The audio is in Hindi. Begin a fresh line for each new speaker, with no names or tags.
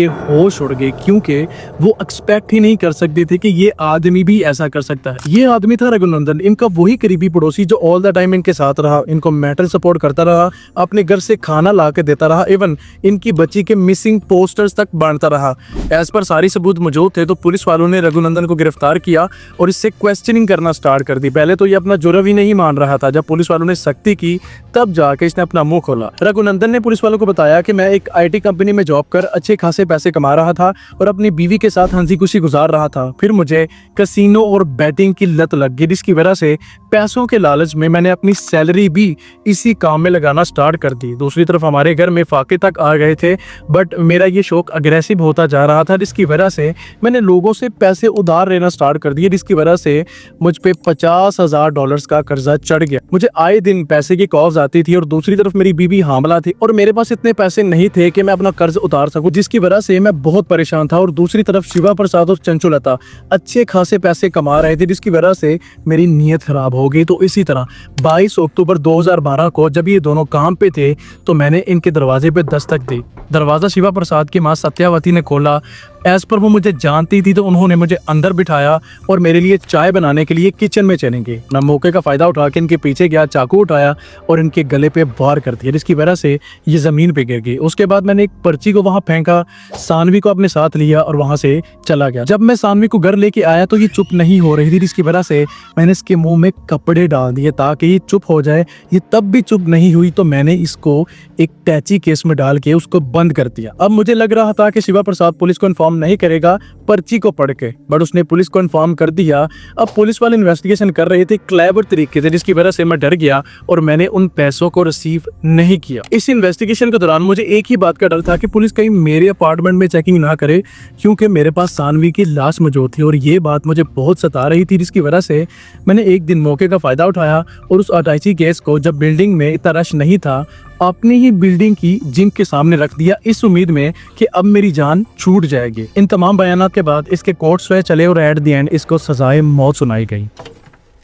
ये होश उड़ गए क्योंकि वो एक्सपेक्ट ही नहीं कर सकते थे कि ये आदमी भी ऐसा कर सकता है। ये आदमी था रघुनंदन, इनका वही करीबी पड़ोसी जो ऑल द टाइम इनके साथ रहा, इनको मेंटल सपोर्ट करता रहा, अपने घर से खाना ला के देता रहा, इवन इनकी बच्ची के मिसिंग पोस्टर्स तक बांटता रहा। एज पर सारी सबूत मौजूद थे तो पुलिस वालों ने रघुनंदन को गिरफ्तार किया और इससे क्वेश्चनिंग करना स्टार्ट कर दी। पहले तो ये अपना जुर्म ही नहीं मान रहा था, जब पुलिस वालों ने सख्ती की तब जाके इसने अपना मुंह खोला। रघुनंदन ने पुलिस वालों को बताया कि मैं एक IT कंपनी में जॉब कर अच्छे खासे पैसे कमा रहा था और अपनी बीवी के साथ हंसी खुशी गुजार रहा था। फिर मुझे कसिनो और बैटिंग की लत लग गई, जिसकी वजह से पैसों के लालच में मैंने अपनी सैलरी भी इसी काम में लगाना स्टार्ट कर दी। दूसरी तरफ हमारे घर में फाके तक आ गए थे, बट मेरा ये शौक अग्रेसिव होता जा रहा था, जिसकी वजह से मैंने लोगों से पैसे उधार लेना स्टार्ट कर दिए, जिसकी वजह से मुझ पे $50,000 का कर्जा चढ़ गया। मुझे आए दिन पैसे की कॉल्स आती थी और दूसरी तरफ मेरी बीवी हामला थी और मेरे पास इतने पैसे नहीं थे कि मैं अपना कर्ज उतार सकूं, जिसकी वजह से मैं बहुत परेशान था। और दूसरी तरफ शिवा प्रसाद और चंचुलता अच्छे खासे पैसे कमा रहे थे, जिसकी वजह से मेरी नीयत खराब हो गई। तो इसी तरह 22 अक्टूबर 2012 को जब ये दोनों काम पे थे तो मैंने इनके दरवाजे पे दस्तक दी। दरवाजा शिवा प्रसाद की माँ सत्यावती ने खोला। एज पर वो मुझे जानती थी तो उन्होंने मुझे अंदर बिठाया और मेरे लिए चाय बनाने के लिए किचन में चले गए। मैं मौके का फायदा उठा के इनके पीछे गया, चाकू उठाया और इनके गले पे वार कर दिया, जिसकी वजह से ये जमीन पे गिर गई। उसके बाद मैंने एक पर्ची को वहां फेंका, सानवी को अपने साथ लिया और वहां से चला गया। जब मैं सानवी को घर लेके आया तो ये चुप नहीं हो रही थी, जिसकी वजह से मैंने इसके मुंह में कपड़े डाल दिए ताकि ये चुप हो जाए। ये तब भी चुप नहीं हुई तो मैंने इसको एक टैची केस में डाल के उसको बंद कर दिया। अब मुझे लग रहा था कि शिवा प्रसाद पुलिस को इन्फॉर्म नहीं करेगा पर्ची को पढ़ के, बट उसने पुलिस को इन्फॉर्म कर दिया। अब पुलिस वाले इन्वेस्टिगेशन कर रहे थे क्लेवर तरीके से, जिसकी वजह से मैं डर गया और मैंने उन पैसों को रिसीव नहीं किया। इस इन्वेस्टिगेशन के दौरान मुझे एक ही बात का डर था कि पुलिस कहीं मेरे अपार्टमेंट में चेकिंग ना करे, क्योंकि मेरे पास सानवी की लाश मौजूद थी और ये बात मुझे बहुत सता रही थी, जिसकी वजह से मैंने एक दिन मौके का फायदा उठाया और उस अटैची केस को, जब बिल्डिंग में इतना रश नहीं था, अपनी ही बिल्डिंग की जिम के सामने रख दिया, इस उम्मीद में कि अब मेरी जान छूट जाएगी। इन तमाम बयानात के बाद इसके कोर्ट स्वयं चले और एट द एंड इसको सजाए मौत सुनाई गई।